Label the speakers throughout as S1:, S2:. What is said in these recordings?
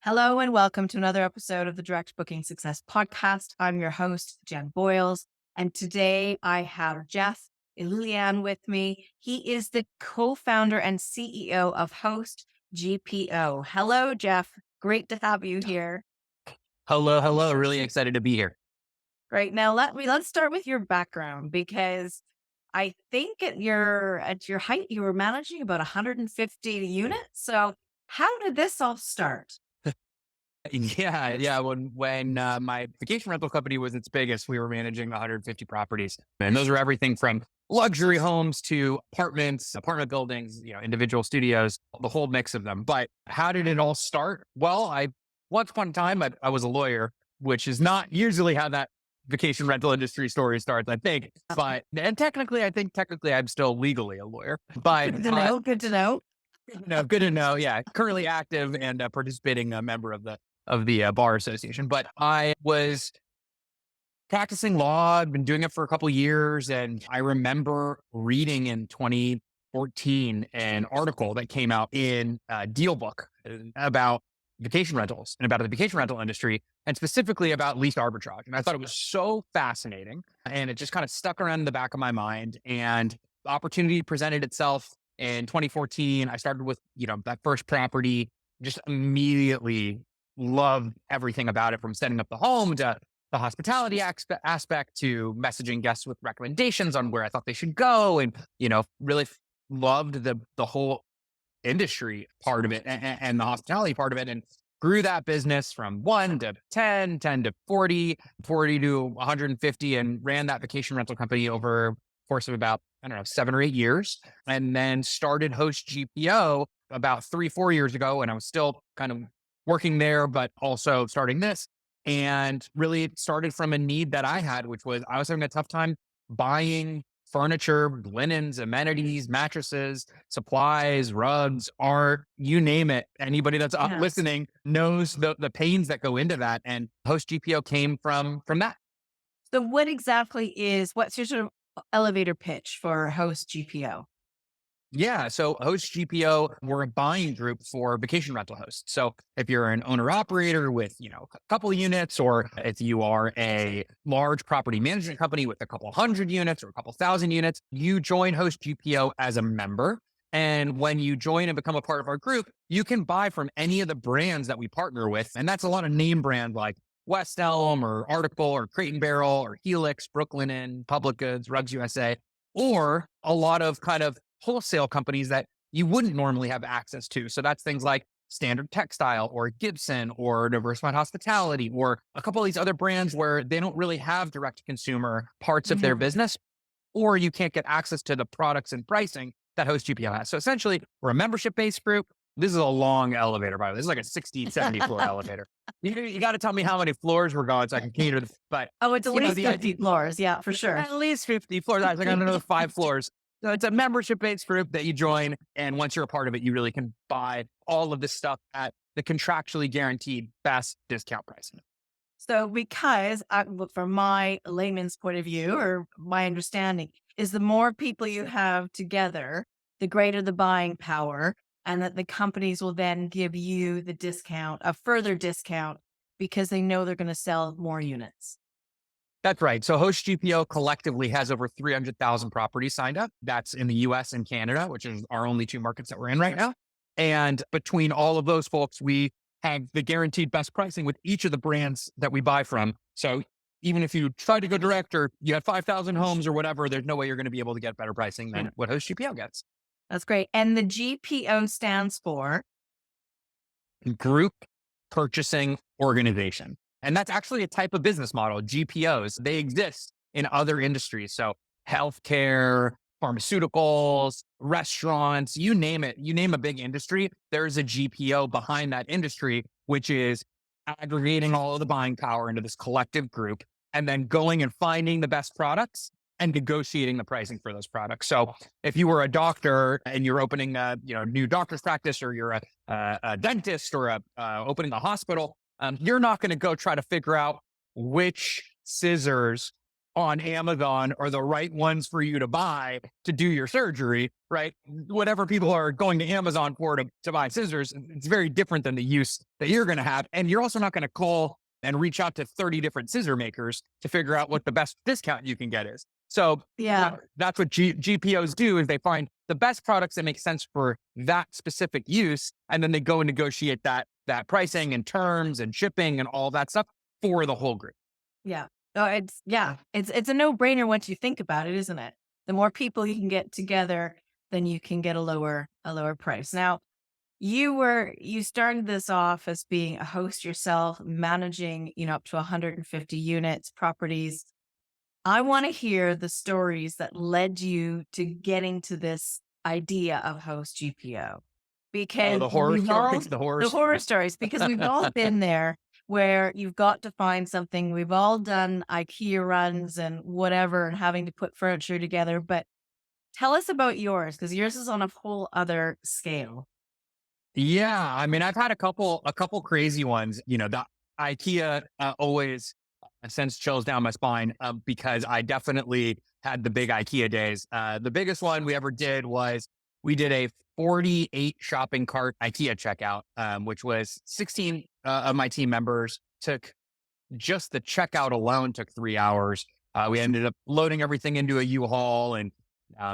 S1: Hello and welcome to another episode of the Direct Booking Success Podcast. I'm your host, Jen Boyles, and today I have Jeff Iloulian with me. He is the co-founder and CEO of Host GPO. Hello, Jeff. Great to have you here.
S2: Hello. Really excited to be here.
S1: Great. Now let's start with your background because I think at your height you were managing about 150 units. So how did this all start?
S2: Yeah. When my vacation rental company was its biggest, we were managing 150 properties, and those were everything from luxury homes to apartments, apartment buildings, individual studios, the whole mix of them. But how did it all start? Well, once upon a time I was a lawyer, which is not usually how that vacation rental industry story starts, I think. But and technically I'm still legally a lawyer. But
S1: Good to know. Good to know.
S2: good to know. Yeah, currently active and participating member of the bar association. But I was practicing law. I'd been doing it for a couple of years, and I remember reading in 2014 an article that came out in Deal Book about vacation rentals and about the vacation rental industry, and specifically about lease arbitrage. And I thought it was so fascinating, and it just kind of stuck around in the back of my mind. And the opportunity presented itself in 2014. I started with that first property, just immediately loved everything about it, from setting up the home to the hospitality aspect to messaging guests with recommendations on where I thought they should go, and really loved the whole industry part of it and the hospitality part of it, and grew that business from 1 to 10, 10 to 40, 40 to 150, and ran that vacation rental company over the course of about, I don't know, 7 or 8 years. And then started Host GPO about 3, 4 years ago. And I was still kind of working there, but also starting this. And really it started from a need that I had, which was I was having a tough time buying furniture, linens, amenities, mattresses, supplies, rugs, art, you name it. Anybody that's
S1: Yes.
S2: listening knows the pains that go into that. And Host GPO came from that.
S1: So what's your sort of elevator pitch for Host GPO?
S2: Yeah. So Host GPO, we're a buying group for vacation rental hosts. So if you're an owner operator with, a couple of units, or if you are a large property management company with a couple hundred units or a couple thousand units, you join Host GPO as a member. And when you join and become a part of our group, you can buy from any of the brands that we partner with. And that's a lot of name brand like West Elm or Article or Crate and Barrel or Helix, Brooklinen, Public Goods, Rugs USA, or a lot of kind of wholesale companies that you wouldn't normally have access to. So that's things like Standard Textile or Gibson or Diversified Hospitality, or a couple of these other brands where they don't really have direct to consumer parts of their
S1: Mhm.
S2: business, or you can't get access to the products and pricing that Host GPO has. So essentially, we're a membership based group. This is a long elevator, by the way. This is like a 60, 70 floor elevator. You got to tell me how many floors we're going so I can cater to, but
S1: Oh, it's at least
S2: the
S1: 50 floors. Yeah, for sure.
S2: at least 50 floors. I was like, another 5 floors. So it's a membership based group that you join. And once you're a part of it, you really can buy all of this stuff at the contractually guaranteed best discount pricing.
S1: So from my layman's point of view, or my understanding, is the more people you have together, the greater the buying power, and that the companies will then give you a further discount, because they know they're going to sell more units.
S2: That's right. So Host GPO collectively has over 300,000 properties signed up. That's in the US and Canada, which is our only two markets that we're in right now. And between all of those folks, we have the guaranteed best pricing with each of the brands that we buy from. So even if you try to go direct, or you have 5,000 homes or whatever, there's no way you're going to be able to get better pricing than what Host GPO gets.
S1: That's great. And the GPO stands for?
S2: Group Purchasing Organization. And that's actually a type of business model, GPOs. They exist in other industries. So healthcare, pharmaceuticals, restaurants, you name it. You name a big industry, there's a GPO behind that industry, which is aggregating all of the buying power into this collective group, and then going and finding the best products and negotiating the pricing for those products. So if you were a doctor and you're opening a new doctor's practice, or you're a dentist, or opening a hospital, you're not going to go try to figure out which scissors on Amazon are the right ones for you to buy to do your surgery, right? Whatever people are going to Amazon for to buy scissors, it's very different than the use that you're going to have. And you're also not going to call and reach out to 30 different scissor makers to figure out what the best discount you can get is. So
S1: Yeah.
S2: that's what GPOs do, is they find the best products that make sense for that specific use. And then they go and negotiate that pricing and terms and shipping and all that stuff for the whole group.
S1: Yeah. Oh, it's a no-brainer once you think about it, isn't it? The more people you can get together, then you can get a lower price. Now, you started this off as being a host yourself, managing, up to 150 units, properties. I want to hear the stories that led you to getting to this idea of Host GPO,
S2: Oh,
S1: because
S2: the horror
S1: we've all
S2: stories, the horror
S1: the horror
S2: stories.
S1: stories, because we've all been there where you've got to find something. We've all done IKEA runs and whatever, and having to put furniture together. But tell us about yours, because yours is on a whole other scale.
S2: Yeah, I mean, I've had a couple crazy ones. The IKEA always sends chills down my spine because I definitely had the big IKEA days. The biggest one we ever did was we did a 48 shopping cart IKEA checkout, which was 16 of my team members took. Just the checkout alone took 3 hours. We ended up loading everything into a U-Haul, and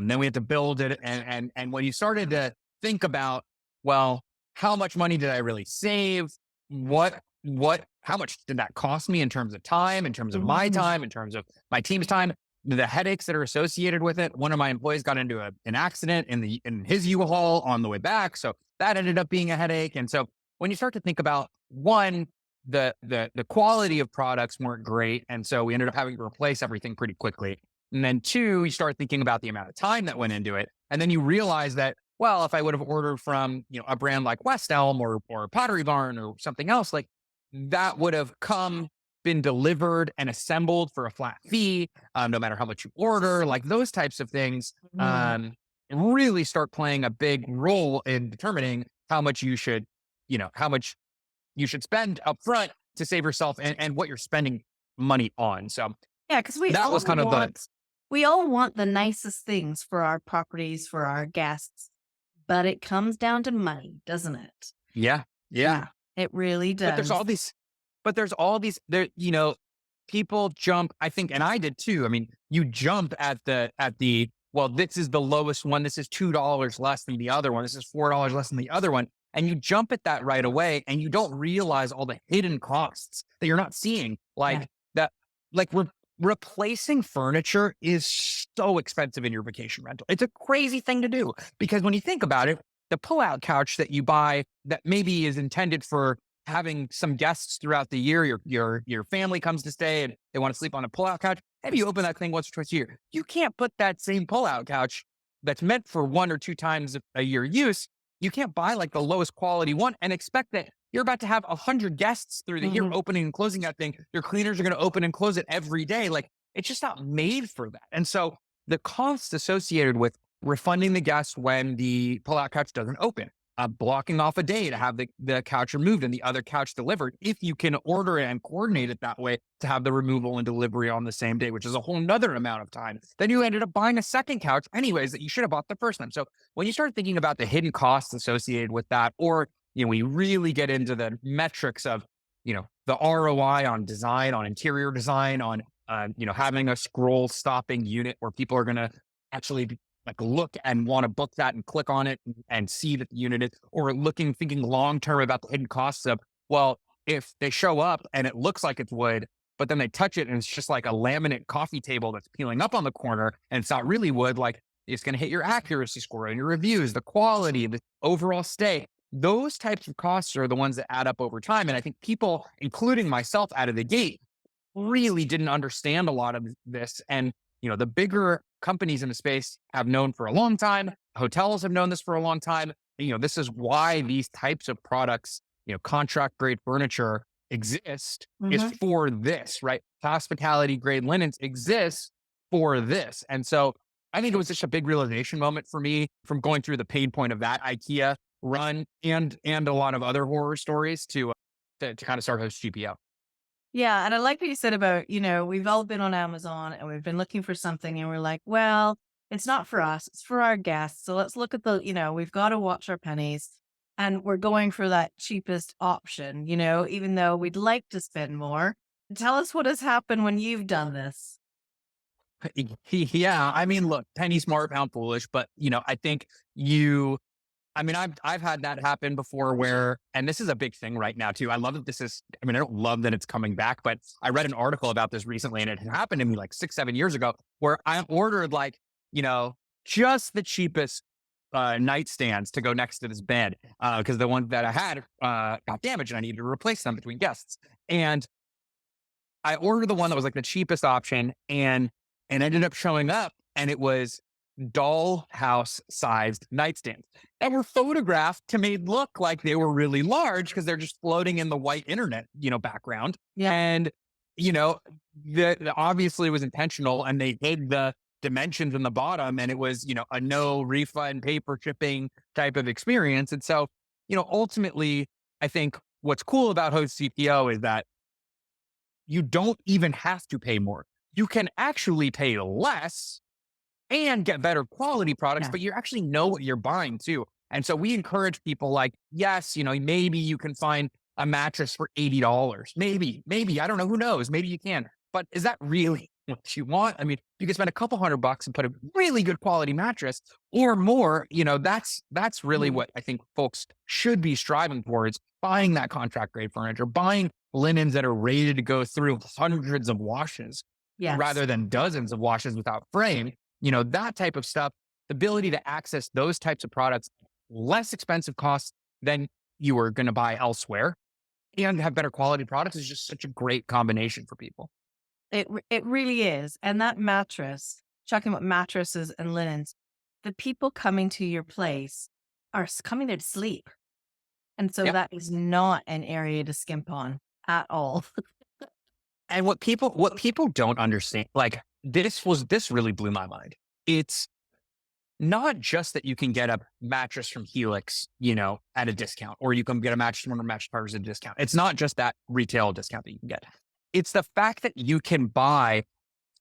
S2: then we had to build it. And when you started to think about, well, how much money did I really save? How much did that cost me in terms of time, in terms of my
S1: Mhm.
S2: time, in terms of my team's time, the headaches that are associated with it? One of my employees got into an accident in his U-Haul on the way back, so that ended up being a headache. And so when you start to think about, one, the quality of products weren't great, and so we ended up having to replace everything pretty quickly. And then two, you start thinking about the amount of time that went into it, and then you realize that, well, if I would have ordered from a brand like West Elm or Pottery Barn or something else, like that would have been delivered and assembled for a flat fee, no matter how much you order. Like those types of things
S1: Mhm.
S2: really start playing a big role in determining how much you should spend up front to save yourself, and what you're spending money on. So
S1: Yeah, because
S2: that was kind of the
S1: we all want the nicest things for our properties, for our guests, but it comes down to money, doesn't it?
S2: yeah, yeah.
S1: Yeah, it really
S2: But there's all
S1: does.
S2: these, but there's all these people jump, I think, and I did too. I mean, you jump at the well, this is the lowest one. This is $2 less than the other one. This is $4 less than the other one. And you jump at that right away, and you don't realize all the hidden costs that you're not seeing.
S1: Yeah.
S2: That, like replacing furniture is so expensive in your vacation rental. It's a crazy thing to do, because when you think about it, the pull-out couch that you buy that maybe is intended for having some guests throughout the year, your family comes to stay and they want to sleep on a pull-out couch. Maybe you open that thing once or twice a year. You can't put that same pull-out couch that's meant for one or two times a year use. You can't buy like the lowest quality one and expect that you're about to have 100 guests through the year
S1: Mhm.
S2: opening and closing that thing. Your cleaners are going to open and close it every day. Like it's just not made for that. And so the costs associated with refunding the guest when the pull-out couch doesn't open, blocking off a day to have the couch removed and the other couch delivered, if you can order it and coordinate it that way to have the removal and delivery on the same day, which is a whole nother amount of time. Then you ended up buying a second couch anyways that you should have bought the first time. So when you start thinking about the hidden costs associated with that, or we really get into the metrics of the ROI on design, on interior design, on having a scroll stopping unit where people are going to actually like look and want to book that and click on it and see that the unit is, or thinking long term about the hidden costs of, well, if they show up and it looks like it's wood, but then they touch it and it's just like a laminate coffee table that's peeling up on the corner and it's not really wood, like it's going to hit your accuracy score and your reviews, the quality, the overall stay. Those types of costs are the ones that add up over time. And I think people, including myself out of the gate, really didn't understand a lot of this. And, the bigger companies in the space have known for a long time. Hotels have known this for a long time. This is why these types of products, contract grade furniture exist, is
S1: Mhm.
S2: for this, right? Hospitality grade linens exists for this. And so I think it was just a big realization moment for me from going through the pain point of that IKEA run and a lot of other horror stories to kind of start Host GPO.
S1: Yeah, and I like what you said about, we've all been on Amazon and we've been looking for something and we're like, well, it's not for us, it's for our guests. So let's look at we've got to watch our pennies and we're going for that cheapest option, even though we'd like to spend more. Tell us what has happened when you've done this.
S2: Yeah, I mean, look, penny smart, pound foolish, but I think you I mean, I've had that happen before where, and this is a big thing right now too. I love that this is, I mean, I don't love that it's coming back, but I read an article about this recently and it had happened to me like 6, 7 years ago where I ordered like, you know, just the cheapest nightstands to go next to this bed. Cause the ones that I had got damaged and I needed to replace them between guests. And I ordered the one that was like the cheapest option and ended up showing up and it was dollhouse sized nightstands that were photographed to made look like they were really large because they're just floating in the white internet, background.
S1: Yeah.
S2: And, you know, obviously it was intentional and they hid the dimensions in the bottom and it was, a no refund paper shipping type of experience. And so, ultimately, I think what's cool about Host CPO is that you don't even have to pay more. You can actually pay less and get better quality products,
S1: Yeah.
S2: but you actually know what you're buying too. And so we encourage people like, yes, maybe you can find a mattress for $80. Maybe, I don't know, who knows? Maybe you can. But is that really what you want? I mean, you can spend a couple $100 and put a really good quality mattress or more, that's really
S1: Mhm.
S2: what I think folks should be striving towards, buying that contract grade furniture, buying linens that are rated to go through hundreds of washes
S1: Yes.
S2: rather than dozens of washes without frame, that type of stuff, the ability to access those types of products, less expensive costs than you were going to buy elsewhere and have better quality products is just such a great combination for people.
S1: It really is. And that mattress, talking about mattresses and linens, the people coming to your place are coming there to sleep. And so
S2: Yep.
S1: that is not an area to skimp on at all.
S2: And what people don't understand, like this really blew my mind. It's not just that you can get a mattress from Helix, at a discount, or you can get a mattress from one of the mattress partners at a discount. It's not just that retail discount that you can get. It's the fact that you can buy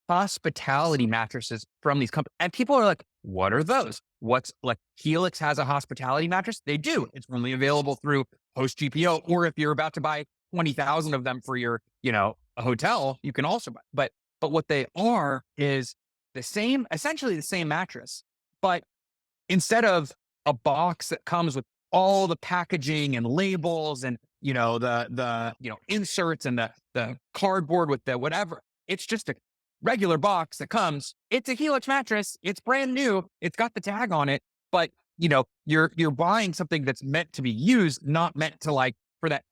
S2: hospitality mattresses from these companies. And people are like, what are those? What's like Helix has a hospitality mattress? They do. It's only available through Host GPO. Or if you're about to buy 20,000 of them for your, a hotel, you can also buy. But what they are is essentially the same mattress. But instead of a box that comes with all the packaging and labels and the inserts and the cardboard with the whatever, it's just a regular box that comes. It's a Helix mattress. It's brand new. It's got the tag on it, but you're buying something that's meant to be used, not meant to like for that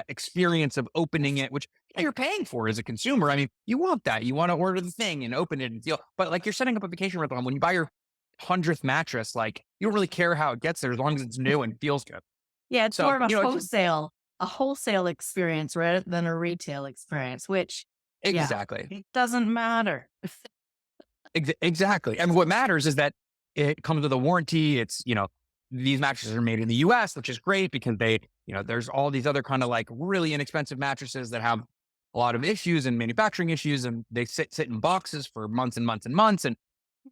S2: experience of opening it, which you're paying for as a consumer. I mean, you want that. You want to order the thing and open it and feel, but like you're setting up a vacation rental. And when you buy your 100th mattress, like you don't really care how it gets there as long as it's new and feels good.
S1: Yeah, it's
S2: So,
S1: more of
S2: it's
S1: a wholesale experience rather than a retail experience, which, yeah,
S2: exactly.
S1: it doesn't matter.
S2: Exactly. And what matters is that it comes with a warranty. It's, these mattresses are made in the US, which is great because there's all these other kind of like really inexpensive mattresses that have a lot of issues and manufacturing issues and they sit in boxes for months and months and months. And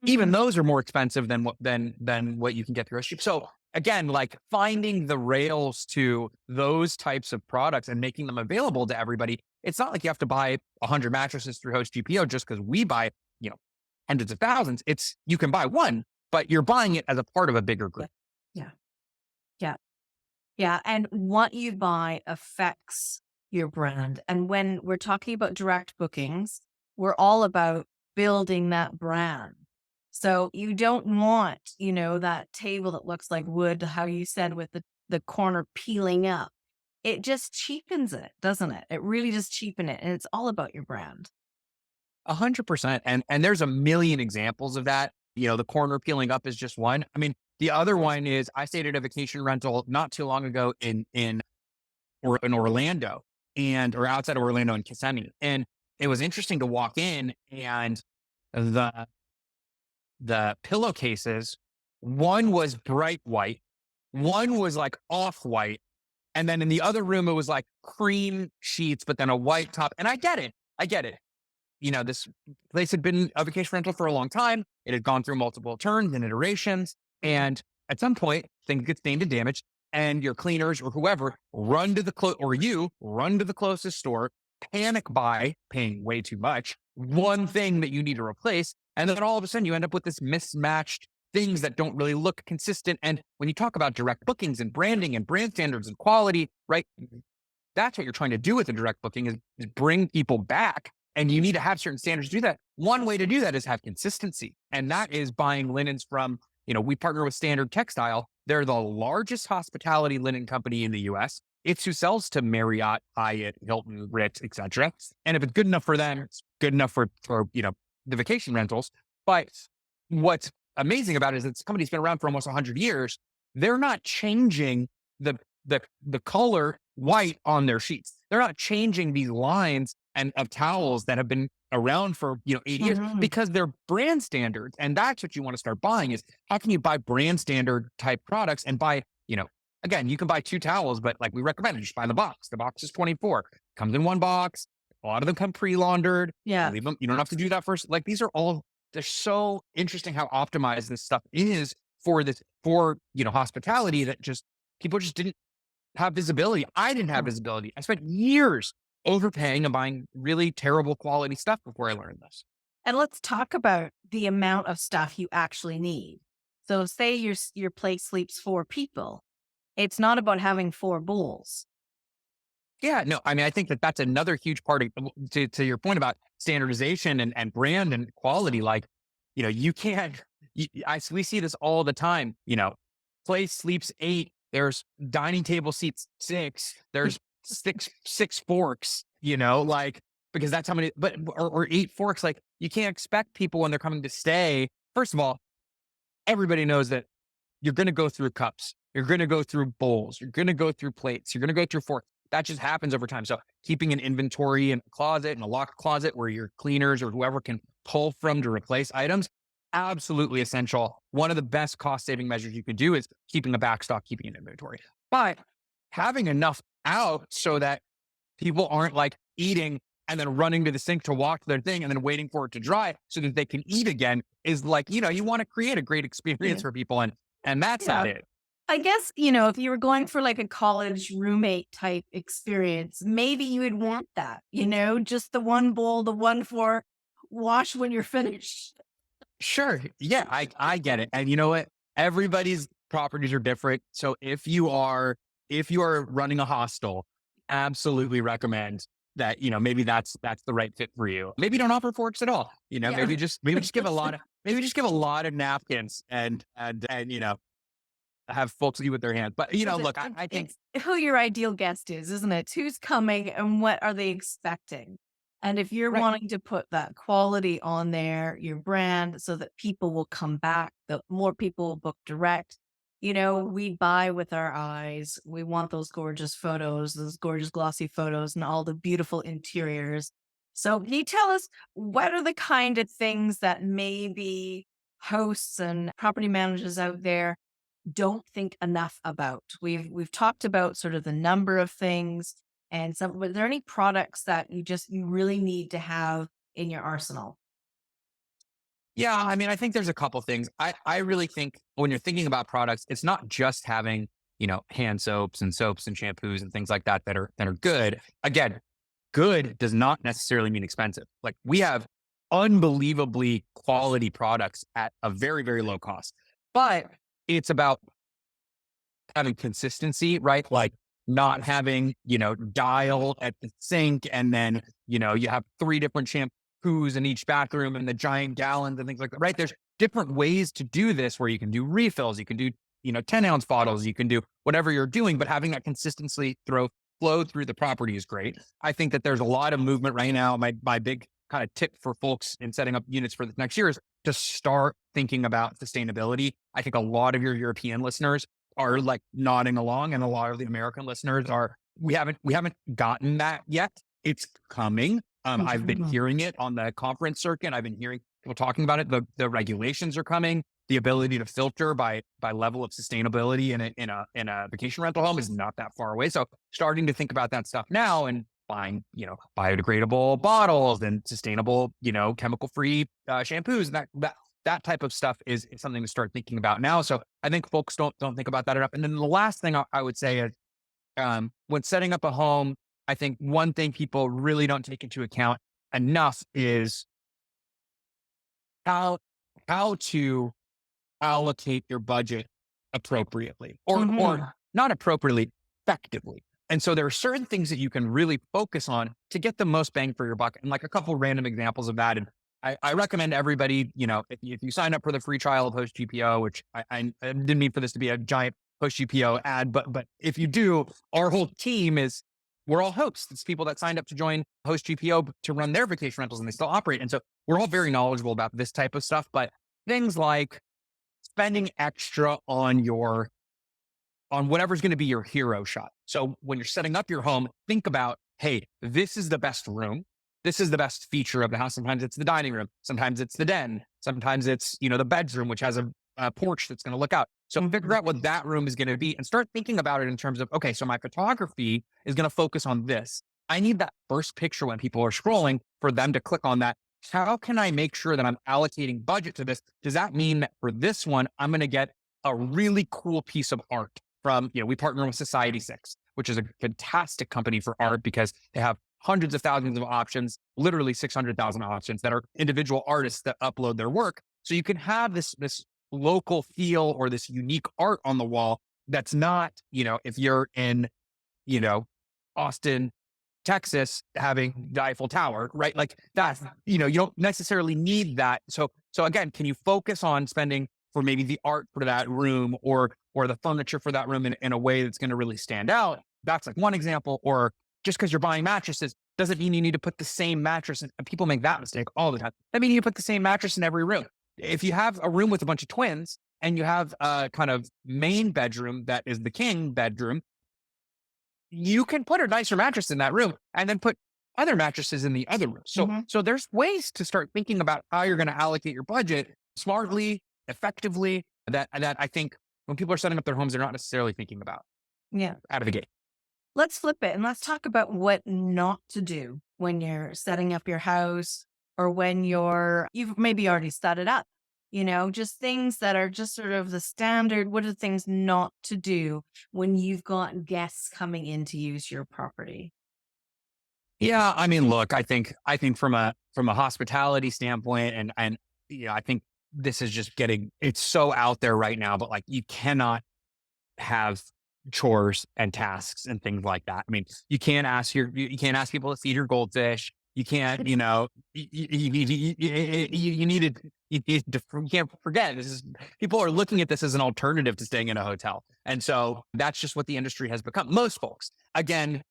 S2: even
S1: Mhm.
S2: those are more expensive than what you can get through a ship. So again, like finding the rails to those types of products and making them available to everybody. It's not like you have to buy 100 mattresses through Host GPO just because we buy, you know, hundreds of thousands. It's you can buy one, but you're buying it as a part of a bigger
S1: Yeah.
S2: group.
S1: Yeah. Yeah. Yeah. And what you buy affects your brand. And when we're talking about direct bookings, we're all about building that brand. So you don't want, that table that looks like wood, how you said with the corner peeling up. It just cheapens it, doesn't it? It really does cheapen it. And it's all about your brand.
S2: 100%. And there's a million examples of that. The corner peeling up is just one. I mean, the other one is I stayed at a vacation rental not too long ago in Orlando or outside of Orlando in Kissimmee. And it was interesting to walk in and the pillowcases, one was bright white, one was like off white, And then in the other room, it was like cream sheets, but then a white top. And I get it. I get it. This place had been a vacation rental for a long time. It had gone through multiple turns and iterations. And at some point, things get stained and damaged, and your cleaners or whoever you run to the closest store, panic buy, paying way too much, one thing that you need to replace. And then all of a sudden you end up with this mismatched things that don't really look consistent. And when you talk about direct bookings and branding and brand standards and quality, right? That's what you're trying to do with a direct booking is bring people back. And you need to have certain standards to do that. One way to do that is have consistency. And that is buying linens from, we partner with Standard Textile. They're the largest hospitality linen company in the US. It's who sells to Marriott, Hyatt, Hilton, Ritz, etc. And if it's good enough for them, it's good enough for the vacation rentals. But what's amazing about it is that this company's been around for almost 100 years. They're not changing the color white on their sheets. They're not changing these lines and of towels that have been around for 80 years because they're brand standards. And that's what you want to start buying is how can you buy brand standard type products and buy, again, you can buy 2 towels, but like we recommend just buy the box. The box is 24, comes in 1 box. A lot of them come pre-laundered.
S1: Yeah.
S2: Leave them. You don't have to do that first. Like they're so interesting how optimized this stuff is for hospitality that people just didn't have visibility. I didn't have visibility. I spent years overpaying and buying really terrible quality stuff before I learned this.
S1: And let's talk about the amount of stuff you actually need. So say your place sleeps 4 people. It's not about having 4 bowls.
S2: Yeah, no, I mean, I think that's another huge part of, to your point about standardization and brand and quality. Like, you can't, we see this all the time, place sleeps 8, there's dining table seats 6, there's six forks, because that's how many, or 8 forks. Like, you can't expect people when they're coming to stay. First of all, everybody knows that you're going to go through cups, you're going to go through bowls, you're going to go through plates, you're going to go through forks. That just happens over time. So keeping an inventory in a closet, in a locked closet where your cleaners or whoever can pull from to replace items, absolutely essential. One of the best cost saving measures you can do is keeping a backstock, keeping an inventory. But having enough out so that people aren't like eating and then running to the sink to walk to their thing and then waiting for it to dry so that they can eat again is like, you want to create a great experience for people. And that's not it.
S1: I guess, if you were going for like a college roommate type experience, maybe you would want that, just the 1 bowl, the 1 fork, wash when you're finished.
S2: Sure. Yeah, I get it. And you know what? Everybody's properties are different. So if you are running a hostel, absolutely recommend that, maybe that's the right fit for you. Maybe don't offer forks at all. Maybe just give a lot of napkins and have folks eat with their hands. But look, I think
S1: it's who your ideal guest is, isn't it? Who's coming and what are they expecting? And if you're wanting to put that quality on there, your brand, so that people will come back, that more people will book direct. We buy with our eyes. We want those gorgeous photos, those gorgeous glossy photos and all the beautiful interiors. So can you tell us what are the kind of things that maybe hosts and property managers out there don't think enough about? We've talked about sort of the number of things and some. Were there any products that you really need to have in your arsenal?
S2: yeah, I mean, I think there's a couple things. I really think when you're thinking about products, it's not just having, hand soaps and shampoos and things like that are good. Again, good does not necessarily mean expensive. Like we have unbelievably quality products at a very, very low cost, but it's about having consistency, right? Like not having, dial at the sink and then, you have 3 different shampoos in each bathroom and the giant gallons and things like that, right? There's different ways to do this where you can do refills, you can do, 10-ounce bottles, you can do whatever you're doing, but having that consistency flow through the property is great. I think that there's a lot of movement right now. My big kind of tip for folks in setting up units for the next year is to start thinking about sustainability. I think a lot of your European listeners are like nodding along, and a lot of the American listeners we haven't gotten that yet. It's coming. I've been hearing it on the conference circuit. I've been hearing people talking about it. The regulations are coming. the ability to filter by level of sustainability in a vacation rental home is not that far away. So starting to think about that stuff now and buying, biodegradable bottles and sustainable, chemical free shampoos and that type of stuff is something to start thinking about now. So I think folks don't think about that enough. And then the last thing I would say is when setting up a home, I think one thing people really don't take into account enough is how how to allocate your budget appropriately or
S1: Mhm.
S2: not appropriately, effectively. And so there are certain things that you can really focus on to get the most bang for your buck. And like a couple random examples of that. And I recommend everybody, if you sign up for the free trial of Host GPO, which I didn't mean for this to be a giant Host GPO ad, but if you do, our whole team we're all hosts. It's people that signed up to join Host GPO to run their vacation rentals and they still operate. And so we're all very knowledgeable about this type of stuff, but things like spending extra on whatever's going to be your hero shot. So when you're setting up your home, think about, hey, this is the best room. This is the best feature of the house. Sometimes it's the dining room. Sometimes it's the den. Sometimes it's, the bedroom, which has a porch that's going to look out. So figure
S1: Mhm.
S2: out what that room is going to be and start thinking about it in terms of, okay, so my photography is going to focus on this. I need that first picture when people are scrolling for them to click on that. How can I make sure that I'm allocating budget to this? Does that mean that for this one, I'm going to get a really cool piece of art from, we partner with Society6, which is a fantastic company for art because they have hundreds of thousands of options, literally 600,000 options that are individual artists that upload their work. So you can have this local feel or this unique art on the wall that's not, if you're in, you know, Austin, Texas, having the Eiffel Tower, right? Like that, you don't necessarily need that. So again, can you focus on spending for maybe the art for that room or the furniture for that room in a way that's going to really stand out? That's like one example. Or just because you're buying mattresses doesn't mean you need to put the same mattress in. And people make that mistake all the time. That means you put the same mattress in every room. If you have a room with a bunch of twins and you have a kind of main bedroom that is the king bedroom, you can put a nicer mattress in that room and then put other mattresses in the other room. So,
S1: Mhm.
S2: so there's ways to start thinking about how you're going to allocate your budget smartly, effectively. That I think when people are setting up their homes, they're not necessarily thinking about
S1: Yeah.
S2: out of the gate.
S1: Let's flip it and let's talk about what not to do when you're setting up your house or when you've maybe already set it up. Just things that are just sort of the standard. What are the things not to do when you've got guests coming in to use your property?
S2: Yeah, I mean, look, I think from a hospitality standpoint, and I think this is just it's so out there right now, but like you cannot have chores and tasks and things like that. I mean, you can't ask people to feed your goldfish. You can't, you needed you can't forget this is people are looking at this as an alternative to staying in a hotel. And so that's just what the industry has become. Most folks, again,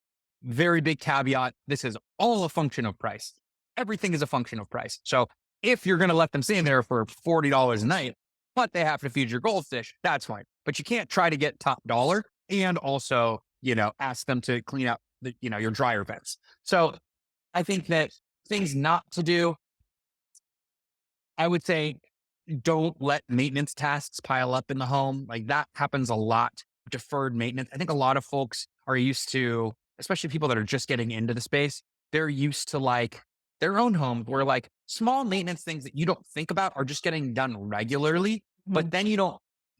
S2: very big caveat. This is all a function of price. Everything is a function of price. So if you're going to let them stay in there for $40 a night, but they have to feed your goldfish, that's fine. But you can't try to get top dollar and also, ask them to clean out your dryer vents. So I think that things not to do, I would say don't let maintenance tasks pile up in the home. Like that happens a lot. Deferred maintenance. I think a lot of folks are used to, especially people that are just getting into the space, they're used to like their own homes where like small maintenance things that you don't think about are just getting done regularly. But
S1: Mhm.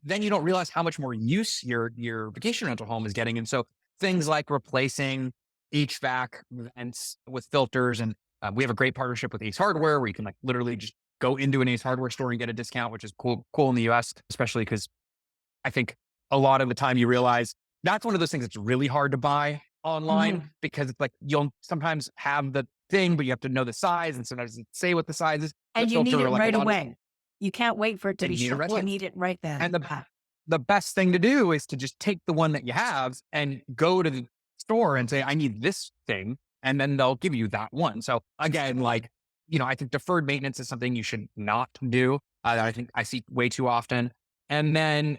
S2: then you don't realize how much more use your vacation rental home is getting. And so things like replacing HVAC vents with filters and we have a great partnership with Ace Hardware where you can like literally just go into an Ace Hardware store and get a discount, which is cool in the US, especially because I think a lot of the time you realize that's one of those things that's really hard to buy online
S1: Mhm.
S2: because it's like you'll sometimes have the thing, but you have to know the size and sometimes it doesn't say what the size is. The
S1: And you need
S2: filter,
S1: it
S2: like a
S1: right
S2: lot of,
S1: away. You can't wait for it to
S2: and
S1: be
S2: you need it
S1: shipped.
S2: right
S1: You
S2: away.
S1: need it right
S2: And
S1: then.
S2: the best thing to do is to just take the one that you have and go to the store and say, I need this thing. And then they'll give you that one. So again, like, I think deferred maintenance is something you should not do. That I think I see way too often. And then,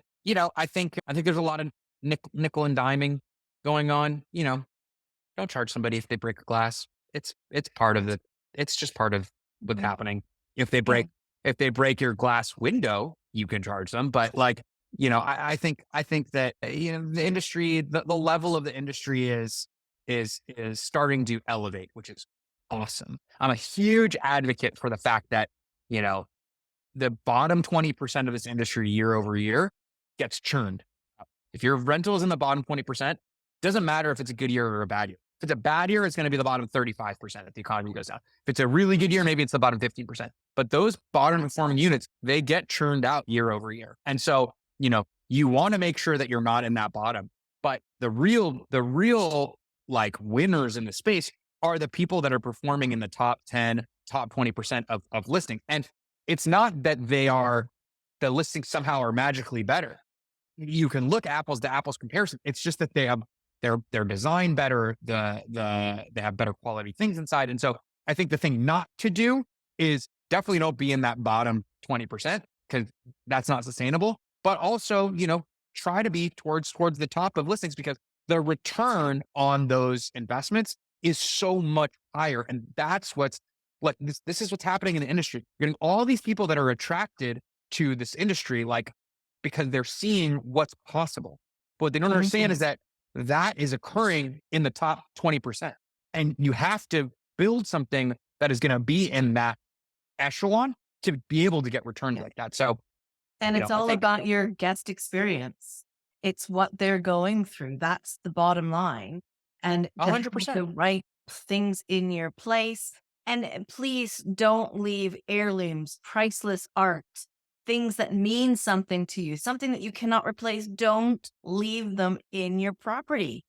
S2: I think there's a lot of nickel and diming going on. Don't charge somebody if they break a glass. It's part of it's just part of what's
S1: Mhm.
S2: happening. If they
S1: Yeah.
S2: break If they break your glass window, you can charge them. But like, I think that, the industry, the level of the industry is starting to elevate, which is awesome. I'm a huge advocate for the fact that, you know, the bottom 20% of this industry year over year gets churned. If your rental is in the bottom 20%, doesn't matter if it's a good year or a bad year. If it's a bad year, it's going to be the bottom 35% if the economy goes down. If it's a really good year, maybe it's the bottom 15%. But those bottom performing units, they get churned out year over year. And so, you want to make sure that you're not in that bottom. But the real like winners in the space are the people that are performing in the top 10, top 20% of listings. And it's not that the listings somehow are magically better. You can look apples to apples comparison. It's just that they have their design better, they have better quality things inside. And so I think the thing not to do is definitely don't be in that bottom 20% because that's not sustainable. But also, try to be towards the top of listings because the return on those investments is so much higher. And that's what's like this is what's happening in the industry. You're getting all these people that are attracted to this industry, like because they're seeing what's possible. But what they don't understand is that is occurring in the top 20%. And you have to build something that is going to be in that echelon to be able to get returns like that. So,
S1: And it's
S2: I
S1: all
S2: think
S1: about your guest experience. It's what they're going through. That's the bottom line. And to have
S2: 100%.
S1: the right things in your place. And please don't leave heirlooms, priceless art, things that mean something to you, something that you cannot replace. Don't leave them in your property.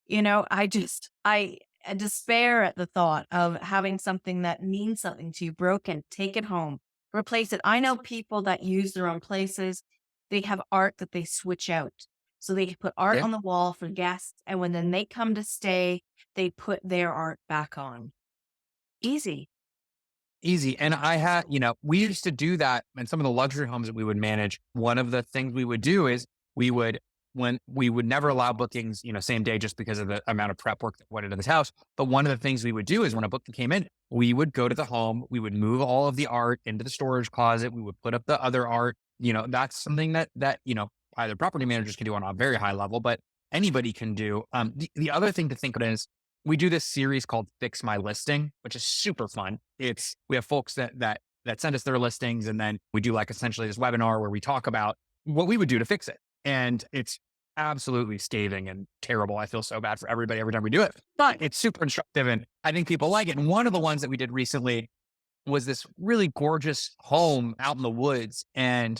S1: I despair at the thought of having something that means something to you broken. Take it home, replace it. I know people that use their own places. They have art that they switch out. So they put art
S2: Yeah,
S1: on the wall for guests. And when then they come to stay, they put their art back on. Easy.
S2: easy. And we used to do that in some of the luxury homes that we would manage. One of the things we would do is when we would never allow bookings, same day just because of the amount of prep work that went into this house. But one of the things we would do is when a booking came in, we would go to the home, we would move all of the art into the storage closet. We would put up the other art. That's something that either property managers can do on a very high level, but anybody can do. The other thing to think of is we do this series called Fix My Listing, which is super fun. We have folks that send us their listings, and then we do like essentially this webinar where we talk about what we would do to fix it. And it's absolutely scathing and terrible. I feel so bad for everybody every time we do it, but it's super instructive and I think people like it. And one of the ones that we did recently was this really gorgeous home out in the woods. And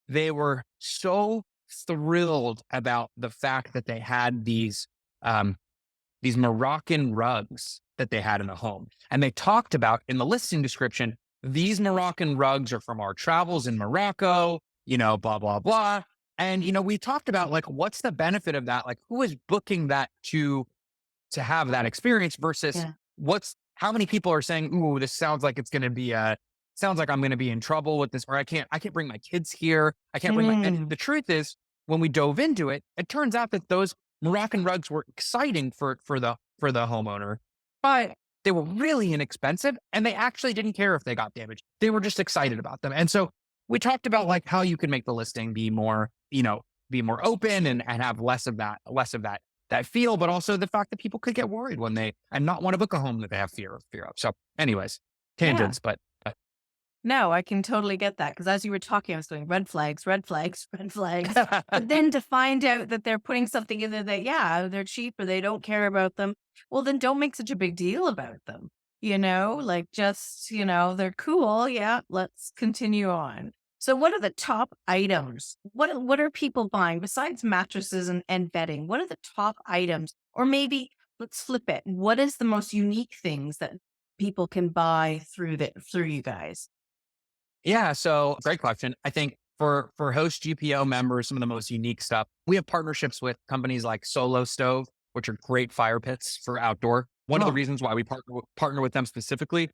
S2: they were so thrilled about the fact that they had these Moroccan rugs that they had in the home. And they talked about in the listing description, these Moroccan rugs are from our travels in Morocco, blah, blah, blah. And, we talked about like, what's the benefit of that? Like who is booking that to have that experience versus
S1: Yeah.
S2: how many people are saying, ooh, this sounds like it's going to be sounds like I'm going to be in trouble with this, or I can't bring my kids here. I can't bring and the truth is when we dove into it, it turns out that those Moroccan rugs were exciting for the homeowner, but they were really inexpensive and they actually didn't care if they got damaged. They were just excited about them. And so we talked about like how you can make the listing be more, be more open and have less of that feel, but also the fact that people could get worried and not want to book a home that they have fear of. So anyways,
S1: Yeah.
S2: tangents, but
S1: No, I can totally get that. Because as you were talking, I was going red flags, red flags, red flags. But then to find out that they're putting something in there that, yeah, they're cheap or they don't care about them, well, then don't make such a big deal about them. Like just, they're cool. Yeah, let's continue on. So what are the top items? What are people buying besides mattresses and bedding? What are the top items? Or maybe let's flip it. What is the most unique things that people can buy through you guys?
S2: yeah, so great question. I think for Host GPO members, some of the most unique stuff, we have partnerships with companies like Solo Stove, which are great fire pits for outdoor. One of the
S1: Oh,
S2: reasons why we partner with them specifically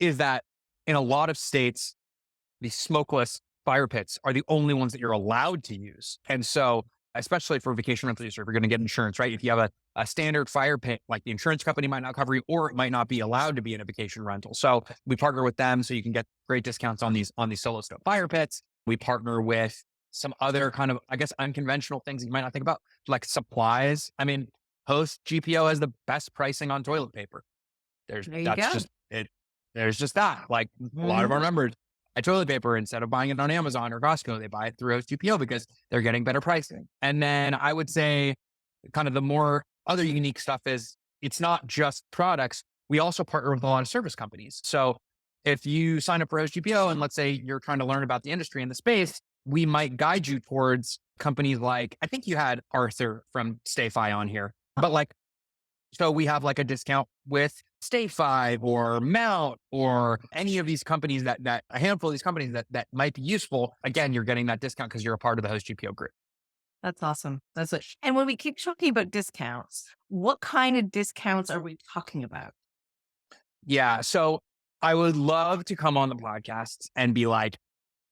S2: is that in a lot of states, the smokeless fire pits are the only ones that you're allowed to use. And so, especially for vacation rentals, or if you're going to get insurance, right? If you have a standard fire pit, like the insurance company might not cover you, or it might not be allowed to be in a vacation rental. So we partner with them so you can get great discounts on these solo stove fire pits. We partner with some other kind of, I guess, unconventional things you might not think about, like supplies. I mean, Host GPO has the best pricing on toilet paper.
S1: There you
S2: That's
S1: go.
S2: just it. There's just that. Like a lot of
S1: Mhm.
S2: our members buy toilet paper instead of buying it on Amazon or Costco, they buy it through Host GPO because they're getting better pricing. And then I would say kind of the more other unique stuff is it's not just products. We also partner with a lot of service companies. So if you sign up for Host GPO and let's say you're trying to learn about the industry and the space, we might guide you towards companies like, I think you had Arthur from StayFi on here, but like, so we have like a discount with StayFi or Mount or any of these companies that a handful of these companies that might be useful. Again, you're getting that discount because you're a part of the Host GPO group.
S1: That's awesome. That's it. And when we keep talking about discounts, what kind of discounts are we talking about?
S2: Yeah. So I would love to come on the podcast and be like,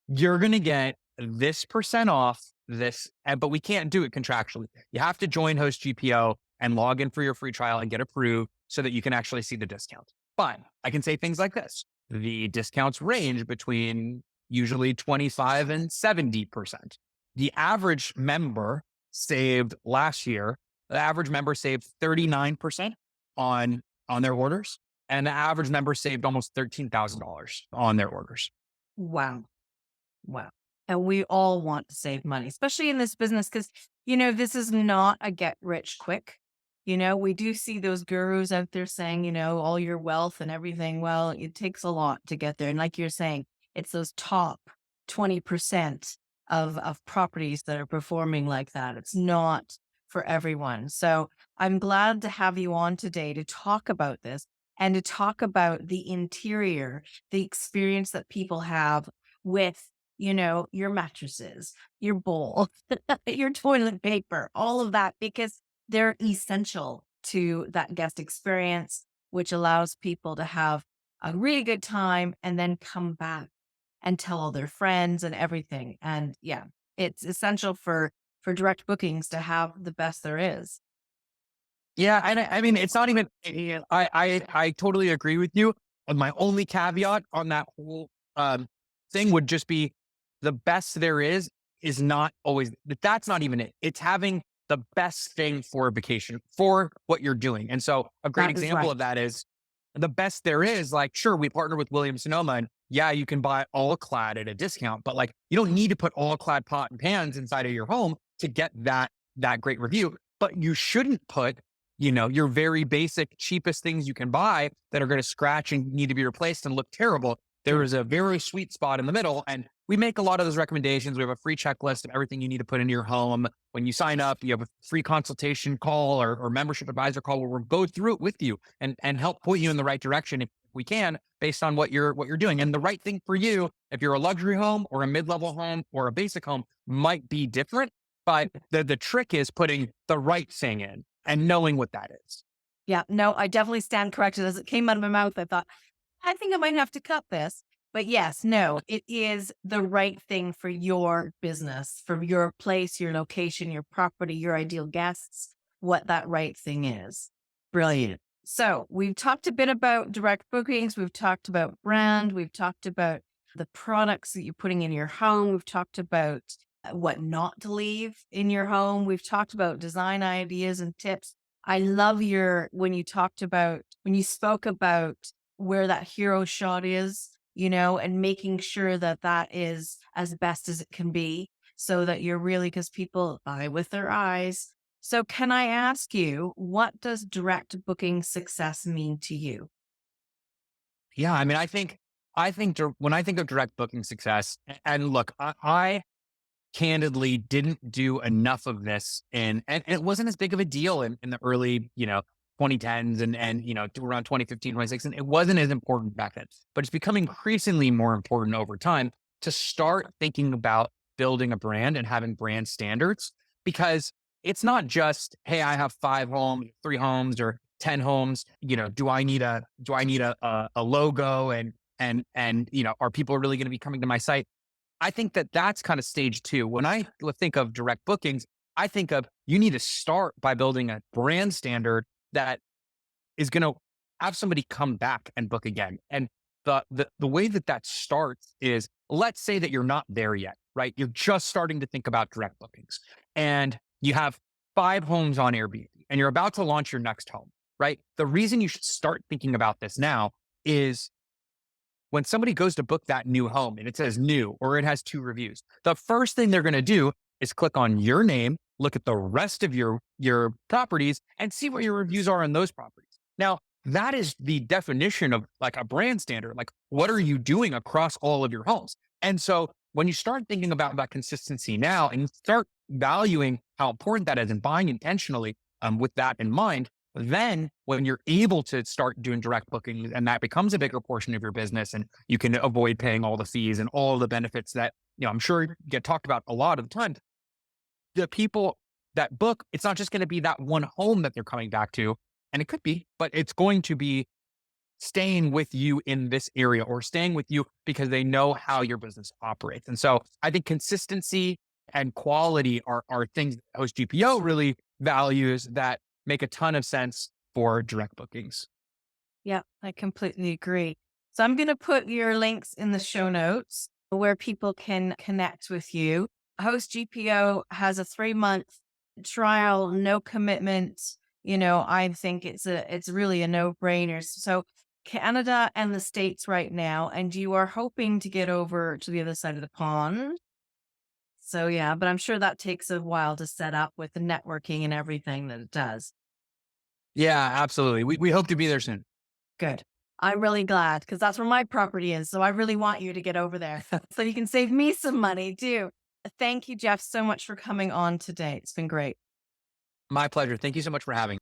S2: you're going to get this percent off this, but we can't do it contractually. You have to join Host GPO and log in for your free trial and get approved so that you can actually see the discount. But I can say things like this. The discounts range between usually 25 and 70%. The average member saved last year, the average member saved 39% on, on their orders. And the average member saved almost $13,000 on their orders.
S1: Wow. Wow. And we all want to save money, especially in this business, because, this is not a get rich quick. We do see those gurus out there saying, all your wealth and everything. Well, it takes a lot to get there. And like you're saying, it's those top 20% of properties that are performing like that. It's not for everyone. So I'm glad to have you on today to talk about this and to talk about the interior, the experience that people have with your mattresses, your bowl, your toilet paper, all of that, because they're essential to that guest experience, which allows people to have a really good time and then come back and tell all their friends and everything. And yeah, it's essential for direct bookings to have the best there is.
S2: Yeah, and I mean, it's not even. I totally agree with you. And my only caveat on that whole thing would just be the best there is not always. That's not even it. It's having the best thing for a vacation for what you're doing. And so, a great
S1: That is
S2: example
S1: right.
S2: of that is the best there is. Like, sure, we partner with Williams Sonoma, and yeah, you can buy all clad at a discount, but like, you don't need to put all clad pot and pans inside of your home to get that great review. But you shouldn't put your very basic, cheapest things you can buy that are going to scratch and need to be replaced and look terrible. There
S1: Sure.
S2: is a very sweet spot in the middle. And we make a lot of those recommendations. We have a free checklist of everything you need to put into your home. When you sign up, you have a free consultation call or membership advisor call where we'll go through it with you and help point you in the right direction if we can, based on what you're doing. And the right thing for you, if you're a luxury home or a mid-level home or a basic home, might be different. But the trick is putting the right thing in and knowing what that is.
S1: Yeah, no, I definitely stand corrected. As it came out of my mouth, I thought, I think I might have to cut this. But yes, no, it is the right thing for your business, for your place, your location, your property, your ideal guests, what that right thing is. Brilliant. So we've talked a bit about direct bookings. We've talked about brand. We've talked about the products that you're putting in your home. We've talked about what not to leave in your home. We've talked about design ideas and tips. I love when you spoke about where that hero shot is, and making sure that that is as best as it can be so that you're really, because people buy with their eyes. So, can I ask you, what does direct booking success mean to you?
S2: Yeah, I mean, when I think of direct booking success, and look, I candidly didn't do enough of this and it wasn't as big of a deal in the early, 2010s and to around 2015, 2016. It wasn't as important back then, but it's become increasingly more important over time to start thinking about building a brand and having brand standards because it's not just, hey, I have 5 homes, 3 homes or 10 homes. Do I need a logo and are people really going to be coming to my site? I think that that's kind of stage two. When I think of direct bookings, I think of you need to start by building a brand standard that is going to have somebody come back and book again. And the way that that starts is, let's say that you're not there yet, right? You're just starting to think about direct bookings, and you have 5 homes on Airbnb and you're about to launch your next home, right? The reason you should start thinking about this now is when somebody goes to book that new home and it says new or it has 2 reviews, the first thing they're going to do is click on your name, look at the rest of your properties and see what your reviews are on those properties. Now, that is the definition of like a brand standard. Like, what are you doing across all of your homes? And so when you start thinking about that consistency now and you start valuing how important that is and buying intentionally with that in mind, then when you're able to start doing direct booking and that becomes a bigger portion of your business and you can avoid paying all the fees and all the benefits that, I'm sure get talked about a lot of the time, the people that book, it's not just going to be that one home that they're coming back to. And it could be, but it's going to be staying with you in this area or staying with you because they know how your business operates. And so I think consistency and quality are things that Host GPO really values that make a ton of sense for direct bookings.
S1: Yeah, I completely agree. So I'm going to put your links in the show notes where people can connect with you. Host GPO has a 3-month trial, no commitment. I think it's really a no-brainer. So Canada and the States right now, and you are hoping to get over to the other side of the pond. So yeah, but I'm sure that takes a while to set up with the networking and everything that it does.
S2: Yeah, absolutely. We hope to be there soon.
S1: Good. I'm really glad because that's where my property is. So I really want you to get over there so you can save me some money too. Thank you, Jeff, so much for coming on today. It's been great.
S2: My pleasure. Thank you so much for having